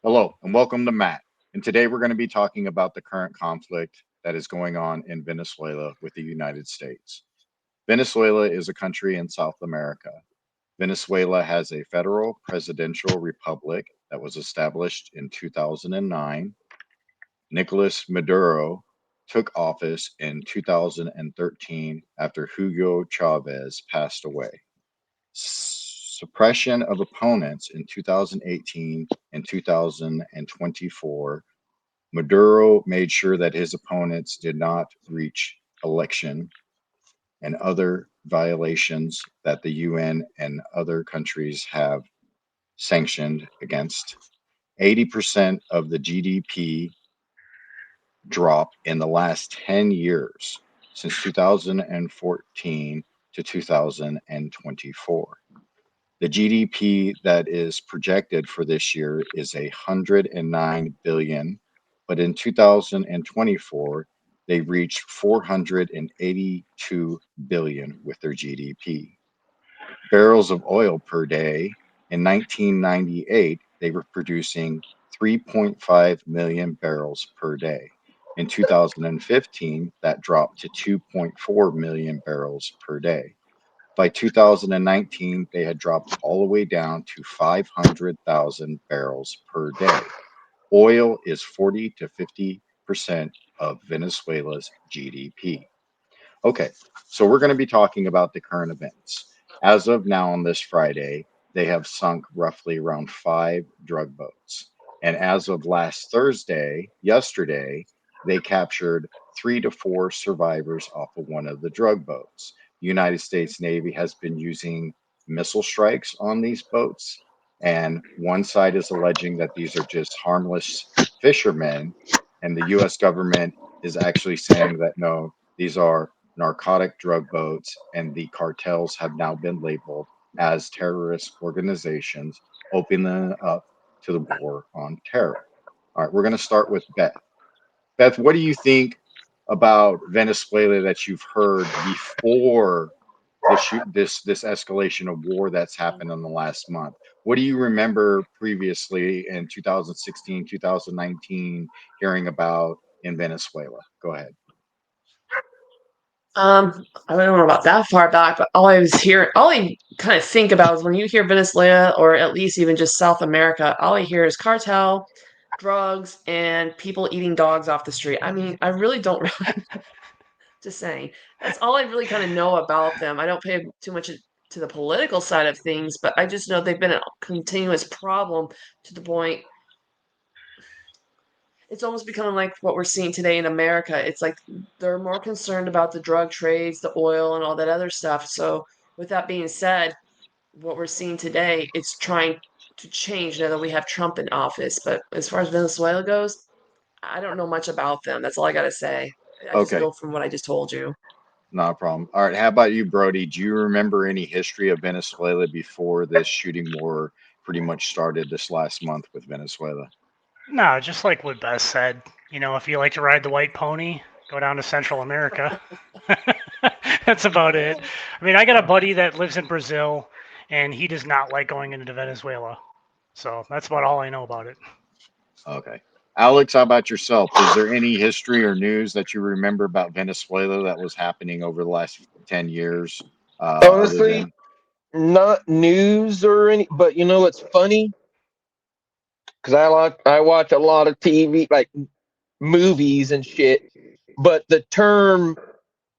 Hello, and welcome to Matt. And today we're going to be talking about the current conflict that is going on in Venezuela with the United States. Venezuela is a country in South America. Venezuela has a federal presidential republic that was established in 2009. Nicolas Maduro took office in 2013 after Hugo Chavez passed away. Suppression of opponents in 2018 and 2024. Maduro made sure that his opponents did not reach election and other violations that the UN and other countries have sanctioned against. 80% of the GDP drop in the last 10 years since 2014 to 2024. The GDP that is projected for this year is 109 billion, but in 2024 they reached 482 billion with their GDP. Barrels of oil per day in 1998 they were producing 3.5 million barrels per day. In 2015 that dropped to 2.4 million barrels per day. By 2019, they had dropped all the way down to 500,000 barrels per day. Oil is 40 to 50% of Venezuela's GDP. Okay, so we're going to be talking about the current events. As of now, on this Friday, they have sunk roughly around 5 drug boats. And as of last Thursday, yesterday, they captured 3 to 4 survivors off of one of the drug boats. The United States Navy has been using missile strikes on these boats, and one side is alleging that these are just harmless fishermen, and the U.S. government is actually saying that no, these are narcotic drug boats, and the cartels have now been labeled as terrorist organizations, opening up to the war on terror. All right, we're going to start with Beth. Beth, what do you think about Venezuela that you've heard before this escalation of war that's happened in the last month? What do you remember previously in 2016, 2019 hearing about in Venezuela? Go ahead. I don't know about that far back, but all I kind of think about is when you hear Venezuela or at least even just South America, all I hear is cartel, drugs, and people eating dogs off the street. I mean, I really don't really, just saying. That's all I really kind of know about them. I don't pay too much to the political side of things, but I just know they've been a continuous problem to the point it's almost becoming like what we're seeing today in America. It's like they're more concerned about the drug trades, the oil, and all that other stuff. So, with that being said, what we're seeing today, it's trying to change now that we have Trump in office. But as far as Venezuela goes, I don't know much about them. That's all I got to say. I just Okay, go from what I just told you. not a problem. All right, how about you, Brody? Do you remember any history of Venezuela before this shooting war pretty much started this last month with Venezuela? No, just like what Beth said. If you like to ride the white pony, go down to Central America. That's about it. I mean, I got a buddy that lives in Brazil, and he does not like going into Venezuela. So that's about all I know about it. Okay. Alex, how about yourself? Is there any history or news that you remember about Venezuela that was happening over the last 10 years, other Honestly, than, not news or any, but you know what's funny? Because I watch a lot of TV, like movies and shit. But the term,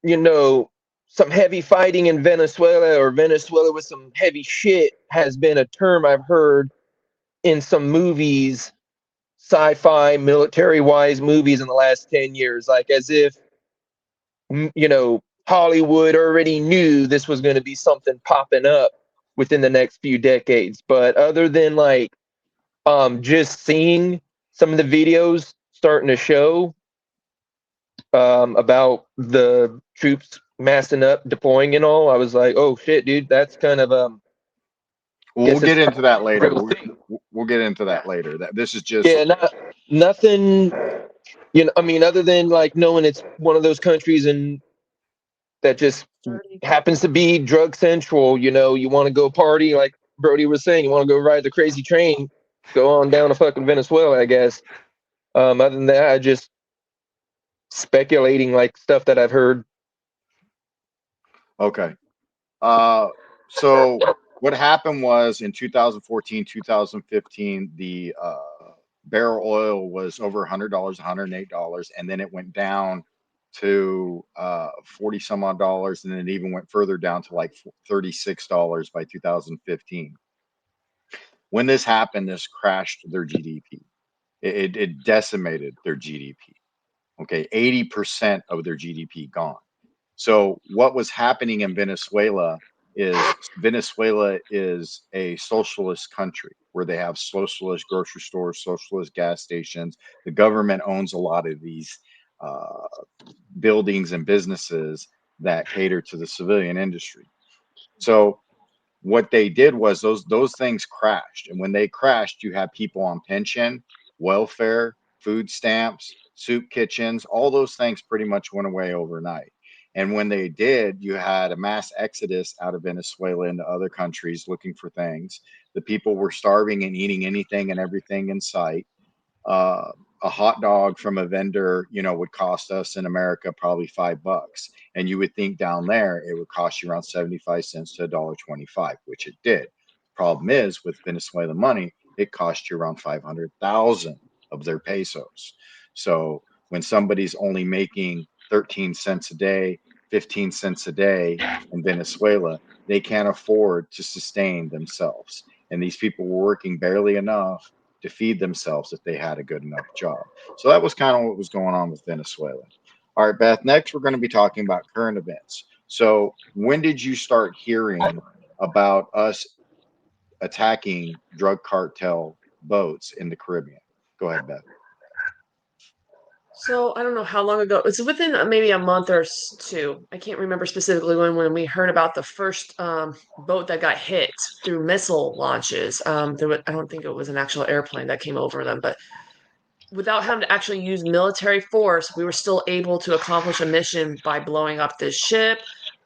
you know, some heavy fighting in Venezuela or Venezuela with some heavy shit has been a term I've heard in some movies, sci-fi, military-wise movies in the last 10 years, like as if Hollywood already knew this was going to be something popping up within the next few decades. But other than like just seeing some of the videos starting to show about the troops massing up, deploying and all, I was like, oh shit, dude, that's kind of we'll guess it's get into probably that a later. real thing. We'll get into that later. That this is just Yeah, nothing. I mean, other than like knowing it's one of those countries and that just happens to be drug central. You want to go party, like Brody was saying, you want to go ride the crazy train. go on down to fucking Venezuela, I guess. Other than that, I just speculating like stuff that I've heard. Okay. So what happened was in 2014, 2015, the barrel oil was over $100, $108, and then it went down to 40 some odd dollars, and then it even went further down to like $36 by 2015. When this happened, this crashed their GDP. It decimated their GDP. Okay, 80% of their GDP gone. So what was happening in Venezuela is a socialist country where they have socialist grocery stores, socialist gas stations. The government owns a lot of these uh, buildings and businesses that cater to the civilian industry. So what they did was those things crashed, and when they crashed, you had people on pension, welfare, food stamps, soup kitchens. All those things pretty much went away overnight. And when they did, you had a mass exodus out of Venezuela into other countries looking for things. The people were starving and eating anything and everything in sight. uh, a hot dog from a vendor, would cost us in America probably $5, and you would think down there it would cost you around 75 cents to $1.25, which it did. Problem is, with Venezuelan money, it cost you around 500,000 of their pesos. So when somebody's only making 13 cents a day, 15 cents a day in Venezuela, they can't afford to sustain themselves. And these people were working barely enough to feed themselves if they had a good enough job. So that was kind of what was going on with Venezuela. All right, Beth, next we're going to be talking about current events. So when did you start hearing about us attacking drug cartel boats in the Caribbean? Go ahead, Beth. So I don't know how long ago. It's within maybe a month or two. I can't remember specifically when we heard about the first boat that got hit through missile launches. I don't think it was an actual airplane that came over them, but without having to actually use military force, we were still able to accomplish a mission by blowing up this ship.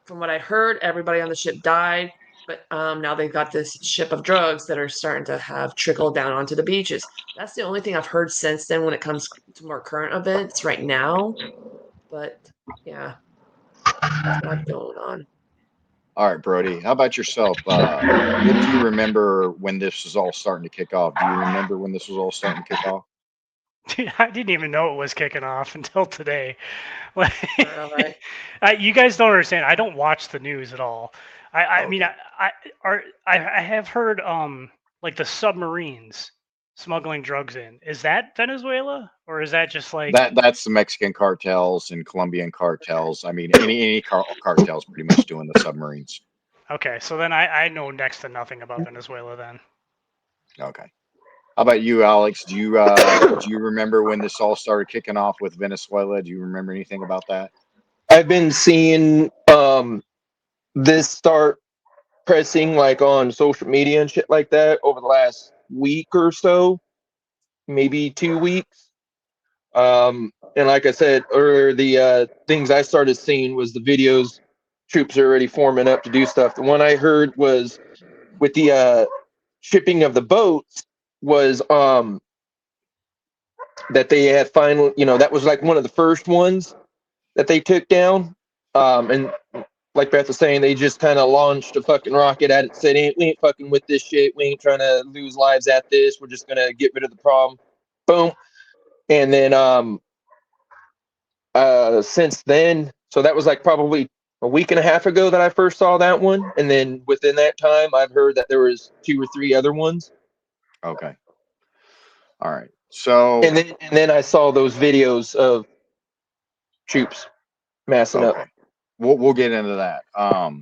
From what I heard, everybody on the ship died, but now they've got this ship of drugs that are starting to have trickled down onto the beaches. That's the only thing I've heard since then when it comes to more current events right now. But yeah, that's what I've going on. All right, Brody. How about yourself? What do you remember when this was all starting to kick off? Do you remember when this was all starting to kick off? I didn't even know it was kicking off until today. Like, All right. you guys don't understand. I don't watch the news at all. I mean, Okay. I have heard like the submarines smuggling drugs in. Is that Venezuela or is that just like That's the Mexican cartels and Colombian cartels. I mean, any cartels pretty much doing the submarines. okay? So then I know next to nothing about Venezuela then. Okay. How about you, Alex? Do you remember when this all started kicking off with Venezuela? Do you remember anything about that? I've been seeing this start pressing like on social media and shit like that over the last week or so, maybe 2 weeks. And like I said earlier, the things I started seeing was the videos. Troops are already forming up to do stuff. The one I heard was with the shipping of the boats was that they had finally, that was like one of the first ones that they took down. And like Beth was saying, they just kind of launched a fucking rocket at it, said, we ain't fucking with this shit. We ain't trying to lose lives at this. We're just gonna get rid of the problem. Boom. And then since then, so that was like probably a week and a half ago that I first saw that one. And then within that time, I've heard that there was 2 or 3 other ones. Okay. All right. So And then I saw those videos of troops massing okay, up. we'll get into that.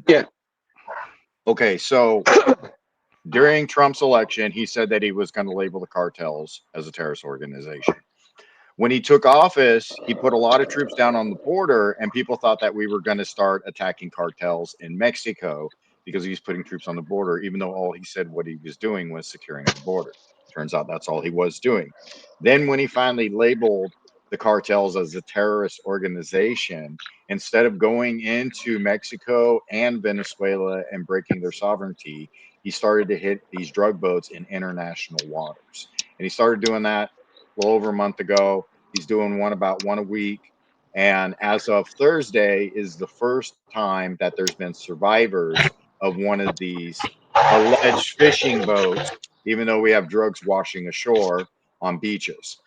Yeah. Okay. So during Trump's election, he said that he was going to label the cartels as a terrorist organization. When he took office, he put a lot of troops down on the border, and people thought that we were going to start attacking cartels in Mexico because he was putting troops on the border, even though all he said what he was doing was securing the border. Turns out that's all he was doing. Then, when he finally labeled the cartels as a terrorist organization, instead of going into Mexico and Venezuela and breaking their sovereignty, he started to hit these drug boats in international waters. And he started doing that a little over a month ago. He's doing about one a week. And as of Thursday is the first time that there's been survivors of one of these alleged fishing boats, even though we have drugs washing ashore on beaches.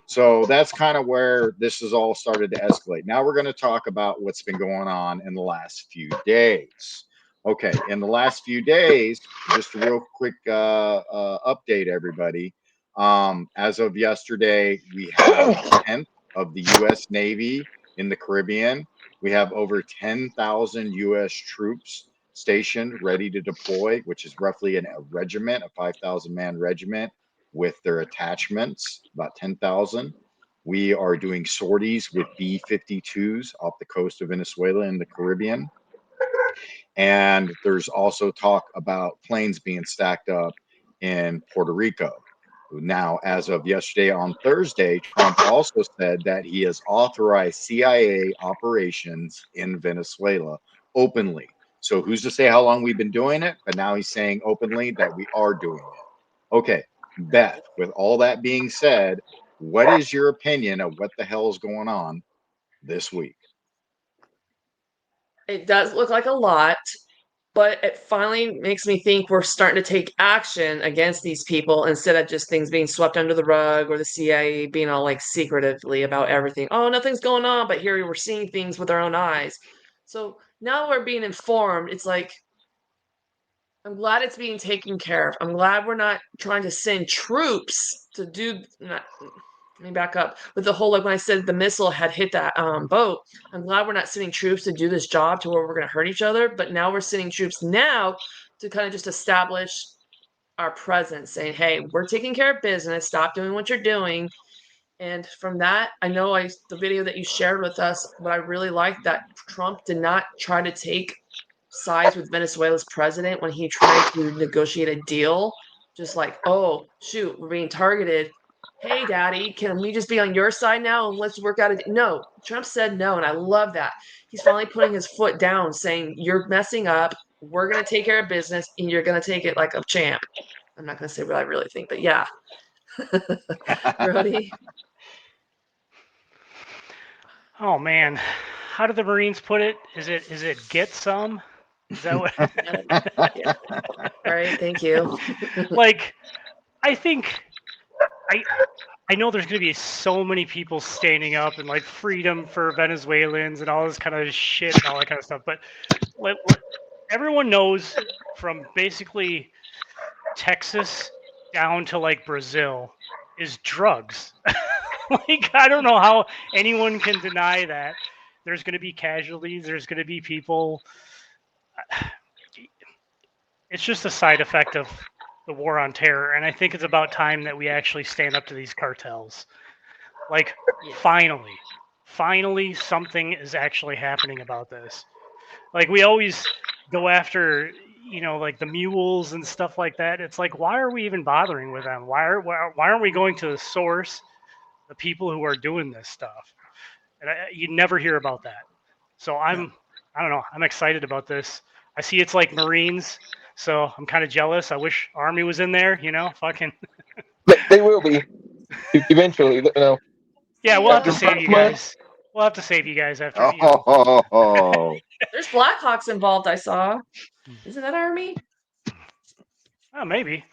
So that's kind of where this has all started to escalate. Now we're going to talk about what's been going on in the last few days. Okay, in the last few days, just a real quick update, everybody. As of yesterday, we have 10th of the U.S. Navy in the Caribbean. We have over 10,000 U.S. troops stationed, ready to deploy, which is roughly a regiment, a 5,000-man regiment with their attachments, about 10,000. We are doing sorties with B-52s off the coast of Venezuela in the Caribbean. And there's also talk about planes being stacked up in Puerto Rico. Now, as of yesterday on Thursday, Trump also said that he has authorized CIA operations in Venezuela openly. So who's to say how long we've been doing it? But now he's saying openly that we are doing it. Okay, Beth, with all that being said, what is your opinion of what the hell is going on this week? It does look like a lot, but it finally makes me think we're starting to take action against these people instead of just things being swept under the rug or the CIA being all like secretively about everything. Oh, nothing's going on, but here we're seeing things with our own eyes. So now we're being informed. It's like, I'm glad it's being taken care of. I'm glad we're not trying to send troops to do. Not, let me back up. With the whole, like when I said the missile had hit that boat, I'm glad we're not sending troops to do this job to where we're going to hurt each other. But now we're sending troops now to kind of just establish our presence, saying, "Hey, we're taking care of business. Stop doing what you're doing." And from that, I know the video that you shared with us, but I really liked that Trump did not try to take sides with Venezuela's president when he tried to negotiate a deal. Just like, oh, shoot, we're being targeted. Hey, daddy, can we just be on your side now and let's work out a deal? No, Trump said no, and I love that. He's finally putting his foot down, saying, you're messing up. We're going to take care of business, and you're going to take it like a champ. I'm not going to say what I really think, but yeah. Brody? Oh man, how do the Marines put it? Is it get some? Is that what? Yeah. Right, thank you. Like, I think I know there's going to be so many people standing up and like freedom for Venezuelans and all this kind of shit and all that kind of stuff, but everyone knows from basically Texas down to like Brazil is drugs. Like, I don't know how anyone can deny that. There's going to be casualties. There's going to be people. It's just a side effect of the war on terror, and I think it's about time that we actually stand up to these cartels. Like, finally, something is actually happening about this. Like, we always go after, like the mules and stuff like that. It's like, why are we even bothering with them? Why aren't we going to the source, the people who are doing this stuff? And you never hear about that. So I don't know. I'm excited about this. I see it's like Marines, so I'm kind of jealous. I wish Army was in there. Fucking. They will be eventually. Yeah, we'll have to After save you 5 months. guys. We'll have to save you guys after. Oh, There's Blackhawks involved, I saw. Isn't that Army? Oh, maybe.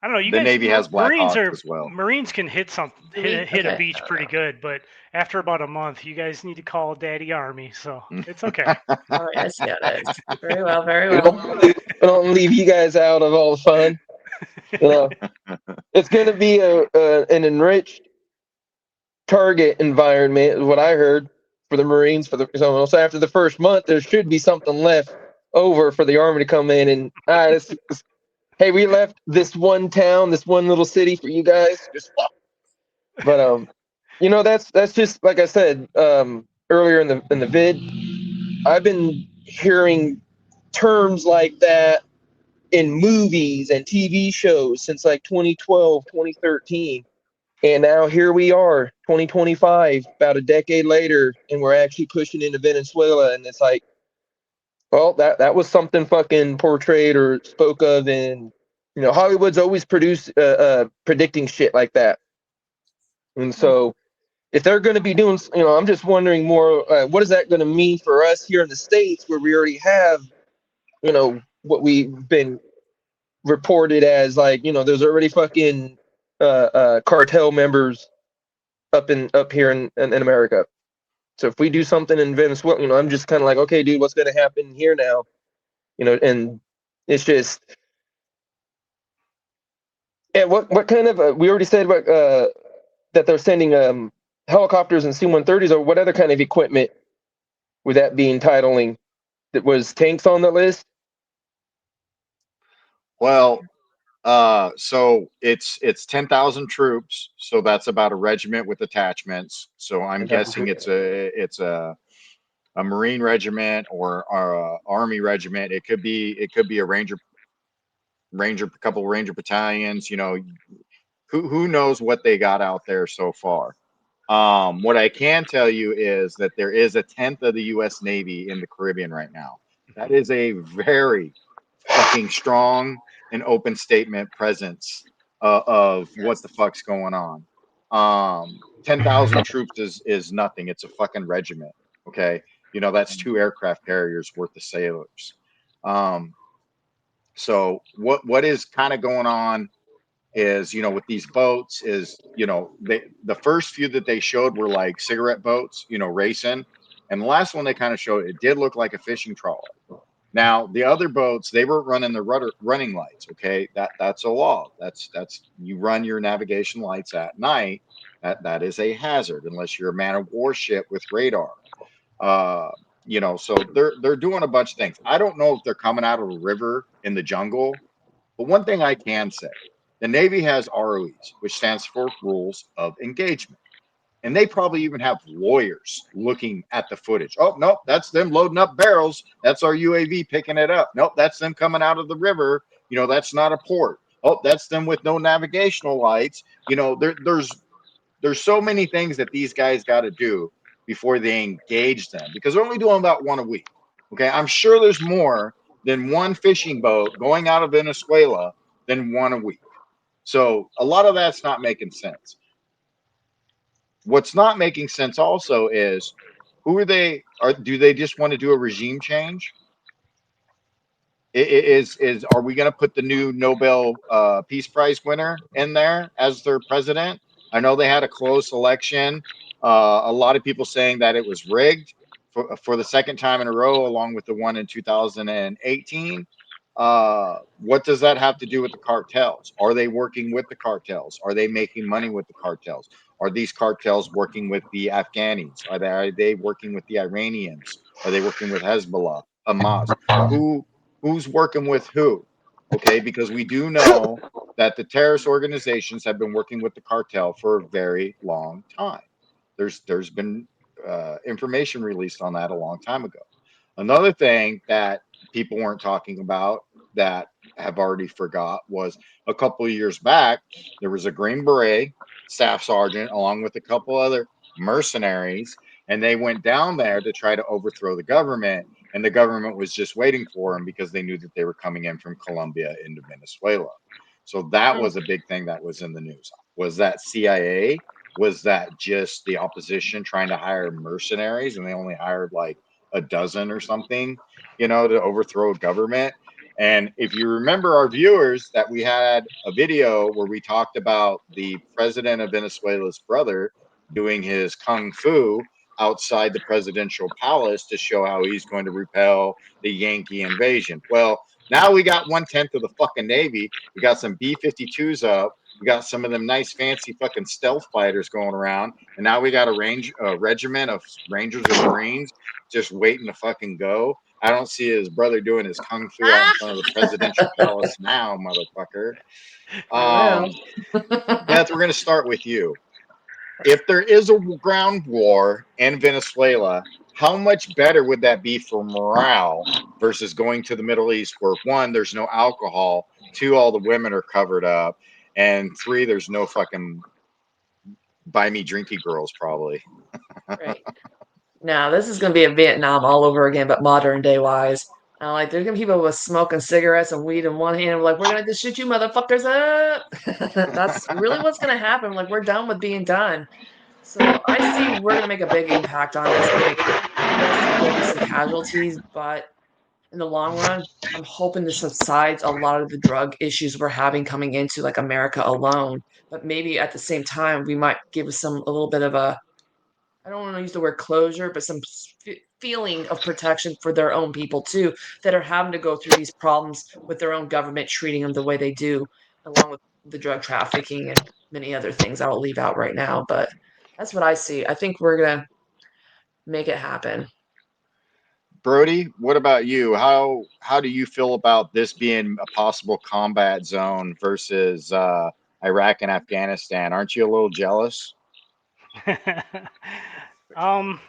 I don't know. You the guys, Navy has Marines Blackhawks as well. Marines can hit hit a Okay. beach pretty good, but after about a month, you guys need to call Daddy Army. So it's okay. All right, I see how it is. Very well, very We well. don't leave you guys out of all the fun. It's going to be an enriched target environment, is what I heard for the Marines. So after the first month, there should be something left over for the Army to come in and hey, we left this one town, this one little city for you guys. But that's just like I said earlier in the vid. I've been hearing terms like that in movies and TV shows since like 2012, 2013. And now here we are, 2025, about a decade later, and we're actually pushing into Venezuela. And it's like, Well, that was something fucking portrayed or spoke of in, Hollywood's always predicting shit like that. And so if they're going to be doing, I'm just wondering more, what is that going to mean for us here in the States where we already have, what we've been reported as, like, there's already fucking cartel members up here in America. So if we do something in Venezuela, I'm just kind of like, okay, dude, what's going to happen here now? And it's just, and what kind of, we already said about, that they're sending helicopters and C-130s, or what other kind of equipment would that be entitling? That was tanks on the list? Well, so it's 10,000 troops, so that's about a regiment with attachments. So I'm 10,000 guessing troops. it's a Marine regiment or a Army regiment. It could be a couple Ranger battalions. Who knows what they got out there so far. What I can tell you is that there is a tenth of the U.S. Navy in the Caribbean right now. That is a very fucking strong and open statement presence of what the fuck's going on. 10,000 troops is nothing. It's a fucking regiment. Okay, that's 2 aircraft carriers worth of sailors. Um, so what is kind of going on is, with these boats is, the first few that they showed were like cigarette boats, racing, and the last one they kind of showed, it did look like a fishing trawler. Now the other boats, they were running the running lights. Okay, that's a law. That's you run your navigation lights at night. That is a hazard unless you're a man of war ship with radar. Uh, so they're doing a bunch of things. I don't know if they're coming out of a river in the jungle, but one thing I can say, the Navy has ROEs, which stands for Rules of Engagement. And they probably even have lawyers looking at the footage. Oh, nope, that's them loading up barrels. That's our UAV picking it up. Nope, that's them coming out of the river. That's not a port. Oh, that's them with no navigational lights. There's so many things that these guys got to do before they engage them, because they're only doing about one a week. Okay, I'm sure there's more than one fishing boat going out of Venezuela than one a week. So a lot of that's not making sense. What's not making sense also is, who are they? Do they just want to do a regime change? Are we going to put the new Nobel Peace Prize winner in there as their president? I know they had a close election. A lot of people saying that it was rigged for the second time in a row, along with the one in 2018. What does that have to do with the cartels? Are they working with the cartels? Are they making money with the cartels? Are these cartels working with the Afghanis? Are they working with the Iranians? Are they working with Hezbollah, Hamas? Who's working with who? Okay, because we do know that the terrorist organizations have been working with the cartel for a very long time. There's been information released on that a long time ago. Another thing that people weren't talking about, that have already forgot, was a couple of years back, there was a Green Beret staff sergeant along with a couple other mercenaries, and they went down there to try to overthrow the government, and the government was just waiting for them because they knew that they were coming in from Colombia into Venezuela. So that was a big thing that was in the news. Was that CIA? Was that just the opposition trying to hire mercenaries, and they only hired like a dozen or something, to overthrow a government? And if you remember, our viewers, that we had a video where we talked about the president of Venezuela's brother doing his kung fu outside the presidential palace to show how he's going to repel the Yankee invasion. Well, now we got 1/10 of the fucking Navy. We got some B-52s up. We got some of them nice, fancy fucking stealth fighters going around, and now we got a regiment of Rangers and Marines just waiting to fucking go. I don't see his brother doing his kung fu out in front of the presidential palace now, motherfucker. Beth, we're going to start with you. If there is a ground war in Venezuela, how much better would that be for morale versus going to the Middle East, where, one, there's no alcohol, two, all the women are covered up, and three, there's no fucking buy me drinky girls, probably. Right. Now, this is going to be a Vietnam all over again, but modern day wise. Like there's gonna be people with smoking cigarettes and weed in one hand. Like we're gonna just shoot you, motherfuckers up. That's really what's gonna happen. Like we're done with being done. So I see we're gonna make a big impact on this. Like yes, there's gonna be some casualties, but in the long run, I'm hoping this subsides a lot of the drug issues we're having coming into like America alone. But maybe at the same time, we might give some a little bit of a I don't want to use the word closure, but some feeling of protection for their own people too, that are having to go through these problems with their own government treating them the way they do, along with the drug trafficking and many other things I'll leave out right now. But that's what I see. I think we're gonna make it happen. Brody, what about you? How do you feel about this being a possible combat zone versus Iraq and Afghanistan? Aren't you a little jealous? um,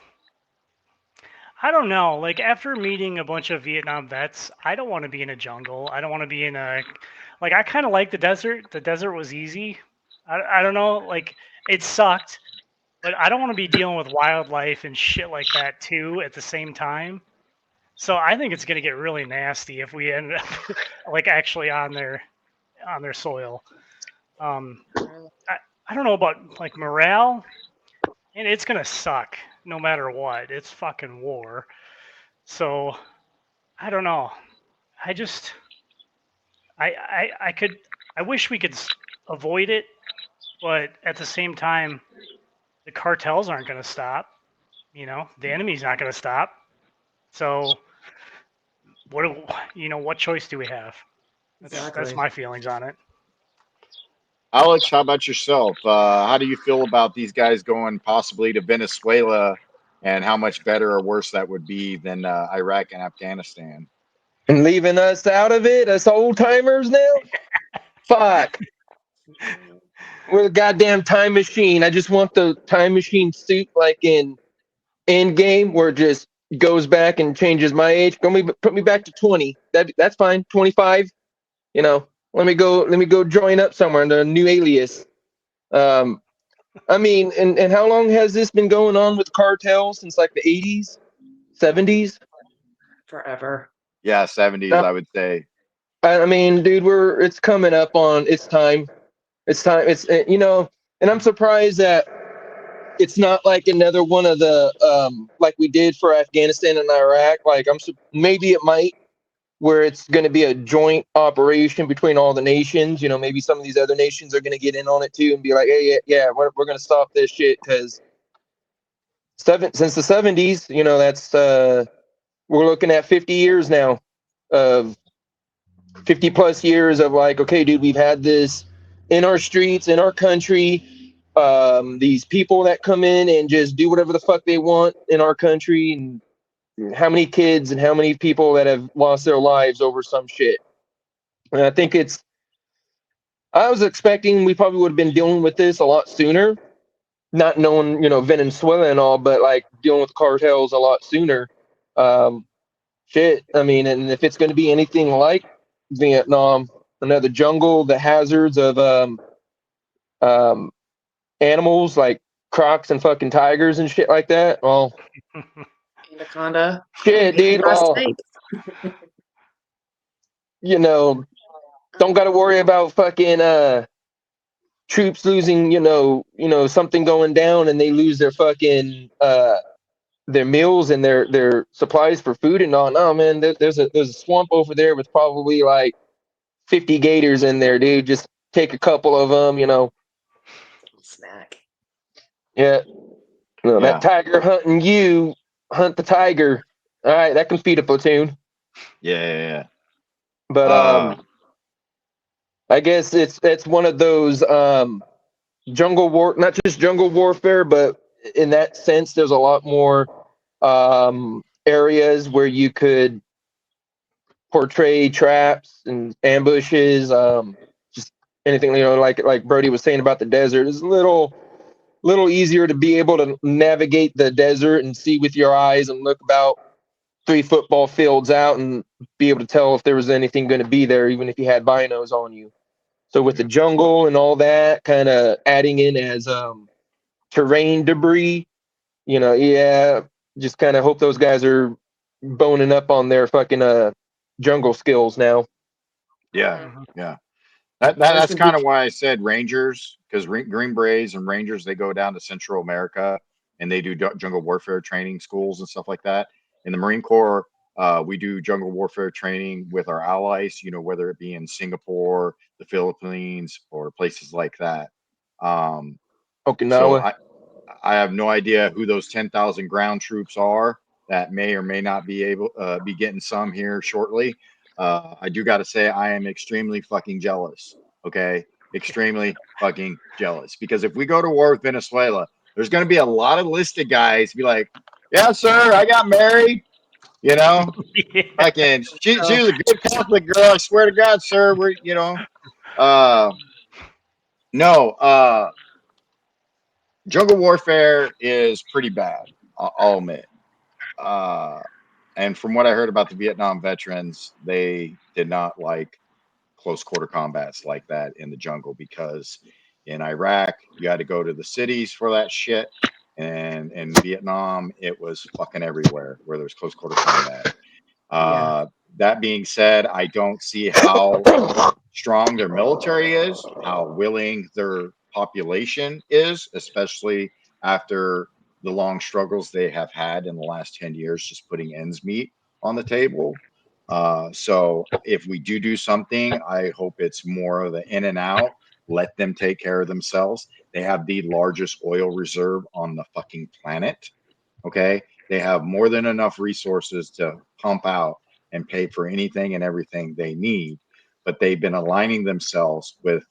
I don't know. Like after meeting a bunch of Vietnam vets, I don't want to be in a jungle. I don't want to be in a like I kind of like the desert. The desert was easy. I don't know. Like it sucked, but I don't want to be dealing with wildlife and shit like that too at the same time. So I think it's gonna get really nasty if we end up like actually on their soil. Um, I don't know about like morale, and it's gonna suck no matter what. It's fucking war. So I don't know. I just I could I wish we could avoid it, but at the same time, the cartels aren't gonna stop. You know, the enemy's not gonna stop. So what what choice do we have? That's my feelings on it. Alex, how about yourself? How do you feel about these guys going possibly to Venezuela, and how much better or worse that would be than Iraq and Afghanistan? And leaving us out of it, us old timers now. Fuck. We're the goddamn time machine. I just want the time machine suit like in Endgame, where it just goes back and changes my age. Put me back to 20. That's fine. 25. You know, let me go join up somewhere in the new alias. Um, I mean, and how long has this been going on with cartels? Since like the 80s, 70s? Forever. Yeah, 70s, I would say. I mean, dude, it's coming up on it's time. It's time. And I'm surprised that it's not like another one of the like we did for Afghanistan and Iraq. Like maybe it might, where it's going to be a joint operation between all the nations. You know, maybe some of these other nations are going to get in on it too and be like, hey, yeah, we're going to stop this shit because since the 70s, you know, that's we're looking at 50 years now of 50 plus years of like, okay, dude, we've had this in our streets, in our country. These people that come in and just do whatever the fuck they want in our country, and how many kids and how many people that have lost their lives over some shit. And I think I was expecting we probably would have been dealing with this a lot sooner, not knowing, you know, Venezuela and all, but like dealing with cartels a lot sooner. Um, Shit. I mean, and if it's going to be anything like Vietnam, another jungle, the hazards of um, animals like crocs and fucking tigers and shit like that. Well, Anaconda. shit, dude. Well, you know, don't got to worry about fucking troops losing, something going down and they lose their fucking their meals and their supplies for food and all. No, man, there's a swamp over there with probably like 50 gators in there, dude. Just take a couple of them, you know. Snack. Yeah. No, Yeah. that tiger hunting you, hunt the tiger. All right, that can feed a platoon. Yeah. But I guess it's one of those jungle war, not just jungle warfare, but in that sense, there's a lot more areas where you could portray traps and ambushes. Just anything, you know, like Brody was saying about the desert is a little easier to be able to navigate the desert and see with your eyes and look about 3 football fields out and be able to tell if there was anything going to be there, even if you had binos on you. So with the jungle and all that kind of adding in as terrain debris, you know, yeah, just kind of hope those guys are boning up on their fucking jungle skills now. Yeah, Mhm. yeah. There's That's gonna be kind of why I said Rangers, because Green Berets and Rangers, they go down to Central America and they do jungle warfare training schools and stuff like that. In the Marine Corps, we do jungle warfare training with our allies, whether it be in Singapore, the Philippines, or places like that. So Okinawa. I have no idea who those 10,000 ground troops are that may or may not be able be getting some here shortly. I do got to say I am extremely fucking jealous. Okay, extremely fucking jealous because if we go to war with Venezuela, there's going to be a lot of listed guys be like, "Yeah, sir, I got married." Yeah. Fucking she was a good Catholic girl. I swear to God, sir. Uh, no, jungle warfare is pretty bad. I'll admit. Uh, and from what I heard about the Vietnam veterans, they did not like close quarter combats like that in the jungle because in Iraq, you had to go to the cities for that shit. And in Vietnam, it was fucking everywhere where there was close quarter combat. yeah. That being said, I don't see how strong their military is, how willing their population is, especially after the long struggles they have had in the last 10 years, just putting ends meet on the table. So if we do something, I hope it's more of the in and out. Let them take care of themselves. They have the largest oil reserve on the fucking planet. Okay. They have more than enough resources to pump out and pay for anything and everything they need. But they've been aligning themselves with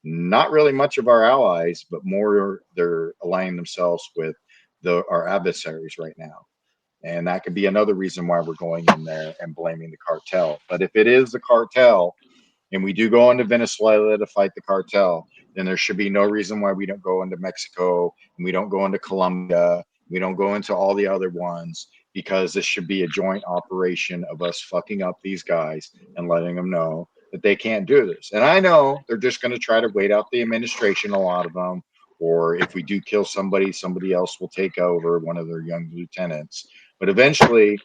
not really much of our allies, but more they're aligning themselves with our adversaries right now. And that could be another reason why we're going in there and blaming the cartel. But if it is the cartel, and we do go into Venezuela to fight the cartel, then there should be no reason why we don't go into Mexico and we don't go into Colombia. We don't go into all the other ones because this should be a joint operation of us fucking up these guys and letting them know that they can't do this. And I know they're just going to try to wait out the administration, a lot of them, or if we do kill somebody, somebody else will take over, one of their young lieutenants. But eventually,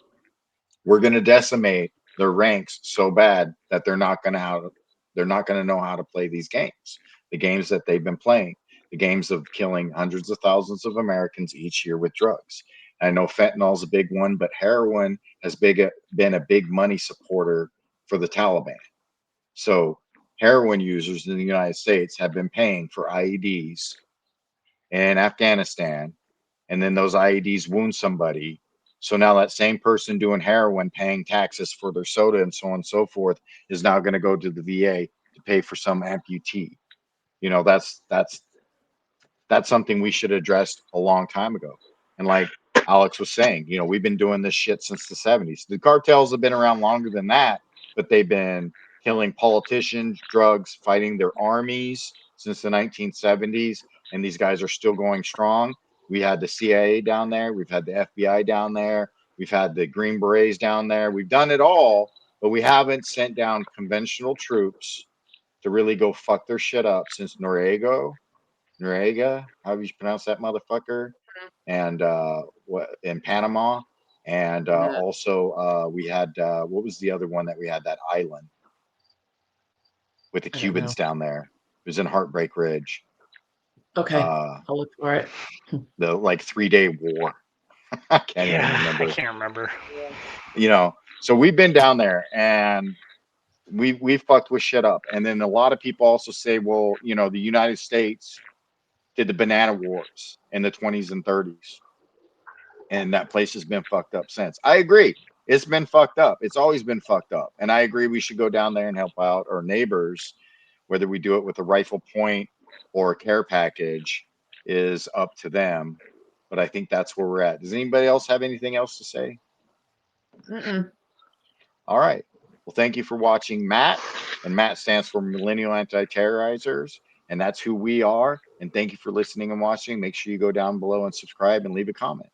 we're going to decimate their ranks so bad that they're not going to know how to play these games, the games that they've been playing, the games of killing hundreds of thousands of Americans each year with drugs. I know fentanyl is a big one, but heroin has been a big money supporter for the Taliban. So heroin users in the United States have been paying for IEDs in Afghanistan, and then those IEDs wound somebody. So now that same person doing heroin, paying taxes for their soda and so on and so forth, is now going to go to the VA to pay for some amputee. That's something we should have addressed a long time ago. And like Alex was saying, we've been doing this shit since the 70s. The cartels have been around longer than that, but they've been killing politicians, drugs, fighting their armies since the 1970s. And these guys are still going strong. We had the CIA down there. We've had the FBI down there. We've had the Green Berets down there. We've done it all, but we haven't sent down conventional troops to really go fuck their shit up since Noriega, how do you pronounce that motherfucker? And what in Panama, and Yeah. also we had what was the other one that we had, that island with the I don't know. Cubans down there? It was in Heartbreak Ridge. Okay. I'll look for it. The like 3-day war. I can't even Yeah, I remember. can't remember. So we've been down there and we fucked with shit up. And then a lot of people also say, well, the United States did the banana wars in the 20s and 30s. And that place has been fucked up since. I agree. It's been fucked up. It's always been fucked up. And I agree we should go down there and help out our neighbors, whether we do it with a rifle point or a care package is up to them. But I think that's where we're at. Does anybody else have anything else to say? Mm-mm. All right. Well, thank you for watching Matt. And Matt stands for Millennial Anti-Terrorizers. And that's who we are. And thank you for listening and watching. Make sure you go down below and subscribe and leave a comment.